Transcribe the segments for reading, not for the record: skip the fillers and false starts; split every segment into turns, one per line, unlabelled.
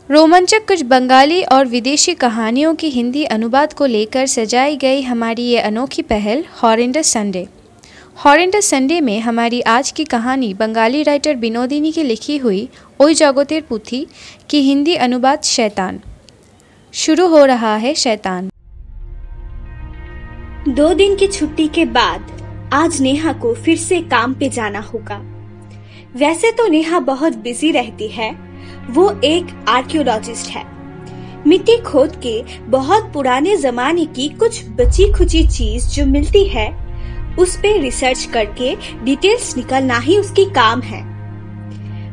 रोमांचक कुछ बंगाली और विदेशी कहानियों की हिंदी अनुवाद को लेकर सजाई गई हमारी ये अनोखी पहल हॉरेंडस संडे। हॉरेंडस संडे में हमारी आज की कहानी बंगाली राइटर बिनोदिनी की लिखी हुई ओई जगतेर पुथी की हिंदी अनुवाद शैतान। शुरू हो रहा है शैतान।
2 दिन की छुट्टी के बाद आज नेहा को फिर से काम पे जाना होगा। वैसे तो नेहा बहुत बिजी रहती है, वो एक आर्कियोलॉजिस्ट है। मिट्टी खोद के बहुत पुराने जमाने की कुछ बची खुची चीज जो मिलती है उस पे रिसर्च करके डिटेल्स निकालना ही उसकी काम है।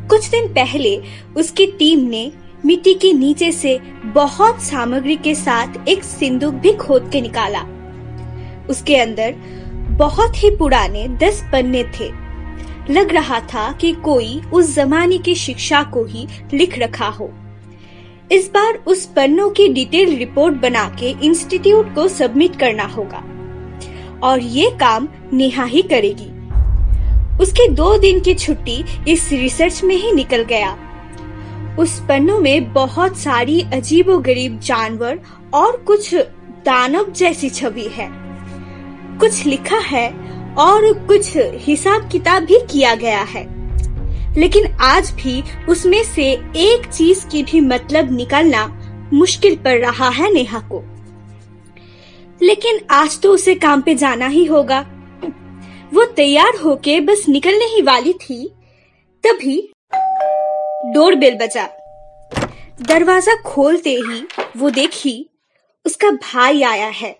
कुछ दिन पहले उसकी टीम ने मिट्टी के नीचे से बहुत सामग्री के साथ एक सिंदूक भी खोद के निकाला। उसके अंदर बहुत ही पुराने 10 पन्ने थे। लग रहा था कि कोई उस जमाने की शिक्षा को ही लिख रखा हो। इस बार उस पन्नों की डिटेल रिपोर्ट बना के इंस्टीट्यूट को सबमिट करना होगा और ये काम नेहा ही करेगी। उसकी 2 दिन की छुट्टी इस रिसर्च में ही निकल गया। उस पन्नों में बहुत सारी अजीबोगरीब जानवर और कुछ दानव जैसी छवि है। कुछ लिखा है और कुछ हिसाब किताब भी किया गया है, लेकिन आज भी उसमें से एक चीज की भी मतलब निकालना मुश्किल पड़ रहा है नेहा को। लेकिन आज तो उसे काम पे जाना ही होगा। वो तैयार होके बस निकलने ही वाली थी, तभी डोरबेल बजा। दरवाजा खोलते ही वो देखी उसका भाई आया है।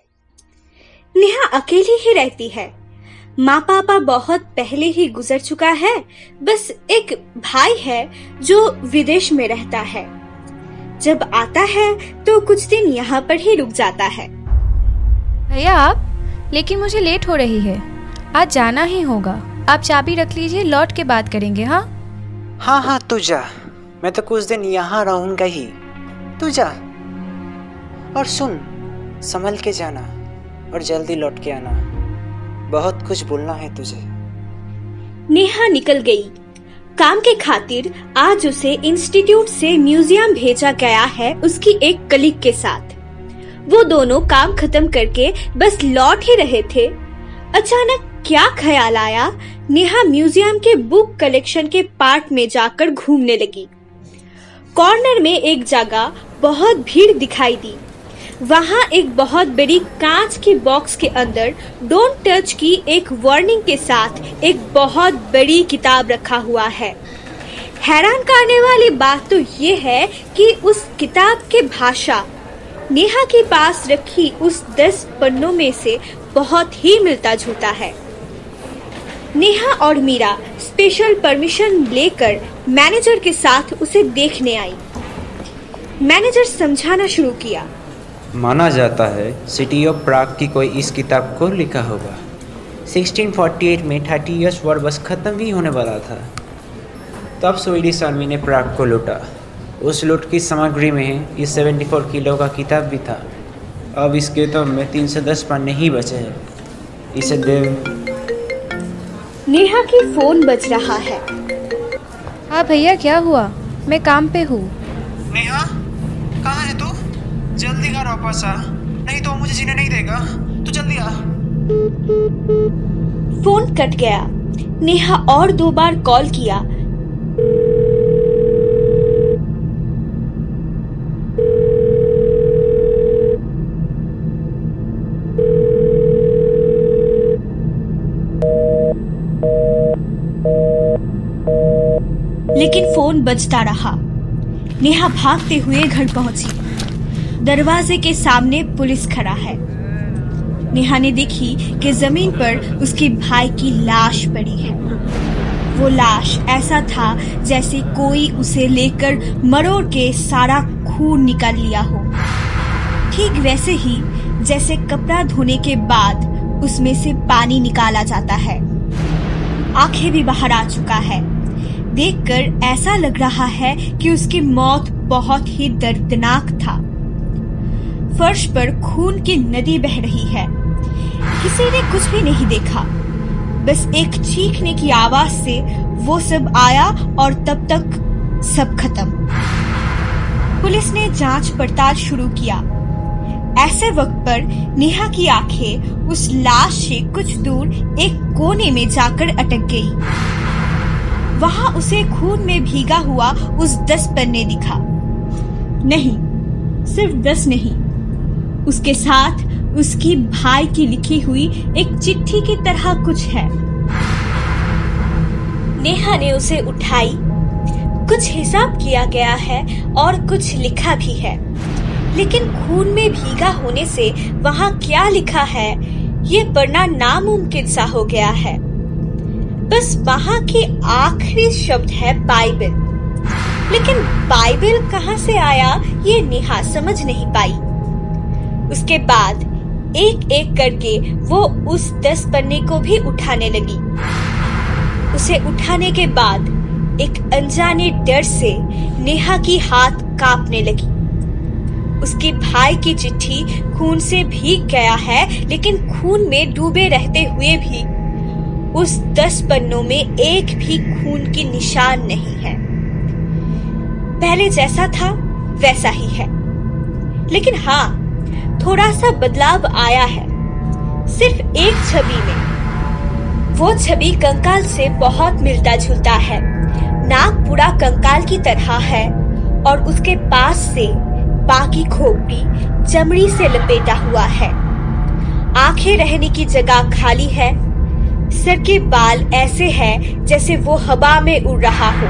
नेहा अकेली ही रहती है। माँ पापा बहुत पहले ही गुजर चुका है, बस एक भाई है जो विदेश में रहता है। जब आता है तो कुछ दिन यहाँ पर ही रुक जाता है।
भैया आप, लेकिन मुझे लेट हो रही है, आज जाना ही होगा। आप चाबी रख लीजिए, लौट के बात करेंगे। हाँ
हाँ तू जा, मैं तो कुछ दिन यहाँ रहूंगा ही, तू जा। और सुन, संभल के जाना और जल्दी लौट के आना, बहुत कुछ बोलना है तुझे।
नेहा निकल गई। काम के खातिर आज उसे इंस्टीट्यूट से म्यूजियम भेजा गया है उसकी एक कलीग के साथ। वो दोनों काम खत्म करके बस लौट ही रहे थे। अचानक क्या ख्याल आया, नेहा म्यूजियम के बुक कलेक्शन के पार्ट में जाकर घूमने लगी। कॉर्नर में एक जगह बहुत भीड़ दिखाई दी। वहाँ एक बहुत बड़ी कांच की बॉक्स के अंदर डोंट टच की एक वार्निंग के साथ एक बहुत बड़ी किताब रखा हुआ है। हैरान करने वाली बात तो ये है कि उस किताब की भाषा नेहा के पास रखी उस 10 पन्नों में से बहुत ही मिलता जुलता है। नेहा और मीरा स्पेशल परमिशन लेकर मैनेजर के साथ उसे देखने आई। मैनेजर समझाना शुरू किया।
माना जाता है सिटी ऑफ प्राग की कोई इस किताब को लिखा होगा। 1648 में 30 इयर्स वॉर बस ख़त्म ही होने वाला था, तब स्वीडिश आर्मी ने प्राग को लूटा। उस लूट की सामग्री में ये 74 किलो का किताब भी था। अब इस किताब में 310 पन्ने ही बचे हैं। इसे देव।
नेहा की फोन बज रहा है।
हाँ भैया, क्या हुआ? मैं काम पे हूँ।
नेहा, कहाँ है तू? जल्दी घर वापस आ, नहीं तो मुझे जीने नहीं देगा। तू जल्दी आ।
फोन कट गया। नेहा और 2 बार कॉल किया। लेकिन फोन बजता रहा। नेहा भागते हुए घर पहुंची। दरवाजे के सामने पुलिस खड़ा है। नेहा ने देखी कि जमीन पर उसके भाई की लाश पड़ी है। वो लाश ऐसा था जैसे कोई उसे लेकर मरोड़ के सारा खून निकाल लिया हो। ठीक वैसे ही जैसे कपड़ा धोने के बाद उसमें से पानी निकाला जाता है। आंखें भी बाहर आ चुका है। देखकर ऐसा लग रहा है कि उसकी मौत बहुत ही दर्दनाक था। फर्श पर खून की नदी बह रही है। किसी ने कुछ भी नहीं देखा, बस एक चीखने की आवाज से वो सब आया और तब तक सब खत्म। पुलिस ने जांच पड़ताल शुरू किया। ऐसे वक्त पर नेहा की आंखें उस लाश से कुछ दूर एक कोने में जाकर अटक गई। वहां उसे खून में भीगा हुआ उस 10 पन्ने दिखा। नहीं, सिर्फ 10 नहीं, उसके साथ उसकी भाई की लिखी हुई एक चिट्ठी की तरह कुछ है। नेहा ने उसे उठाई। कुछ हिसाब किया गया है और कुछ लिखा भी है, लेकिन खून में भीगा होने से वहां क्या लिखा है ये पढ़ना नामुमकिन सा हो गया है। बस वहां की आखिरी शब्द है बाइबल, लेकिन बाइबल कहां से आया ये नेहा समझ नहीं पाई। उसके बाद एक एक करके वो उस 10 पन्ने को भी उठाने लगी। उसे उठाने के बाद एक अनजाने डर से नेहा की हाथ कांपने लगी। उसके भाई की चिट्ठी खून से भीग गया है, लेकिन खून में डूबे रहते हुए भी उस 10 पन्नों में एक भी खून की निशान नहीं है। पहले जैसा था वैसा ही है, लेकिन हाँ, थोड़ा सा बदलाव आया है, सिर्फ एक छवि में। वो छवि कंकाल से बहुत मिलता जुलता है। नाक पूरा कंकाल की तरह है और उसके पास से बाकी खोपड़ी चमड़ी से लपेटा हुआ है। आंखें रहने की जगह खाली है। सर के बाल ऐसे हैं जैसे वो हवा में उड़ रहा हो।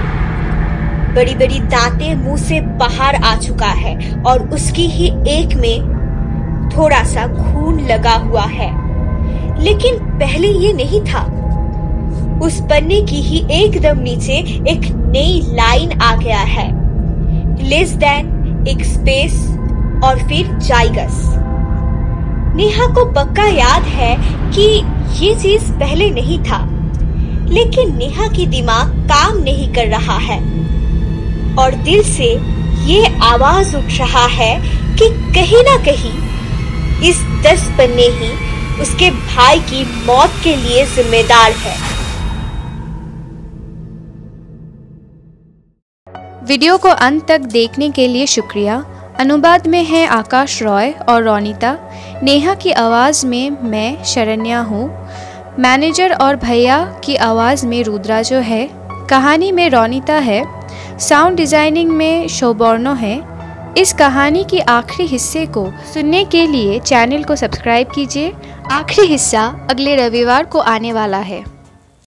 बड़ी बड़ी दांतें मुंह से बाहर आ चुका है और उसकी ही एक में थोड़ा सा खून लगा हुआ है, लेकिन पहले ये नहीं था। उस पन्ने की ही एकदम नीचे एक नई लाइन आ गया है, लेस देन, एक स्पेस और फिर जाइगस। नेहा को पक्का याद है कि ये चीज पहले नहीं था, लेकिन नेहा की दिमाग काम नहीं कर रहा है और दिल से ये आवाज उठ रहा है कि कहीं ना कहीं इस 10 पन्ने ही उसके भाई की मौत के लिए जिम्मेदार है।
वीडियो को अंत तक देखने के लिए शुक्रिया। अनुवाद में है आकाश रॉय और रोनिता। नेहा की आवाज़ में मैं शरण्या हूँ। मैनेजर और भैया की आवाज़ में रुद्रा जो है। कहानी में रोनिता है। साउंड डिज़ाइनिंग में शोबर्नो है। इस कहानी की आखिरी हिस्से को सुनने के लिए चैनल को सब्सक्राइब कीजिए। आखिरी हिस्सा अगले रविवार को आने वाला है।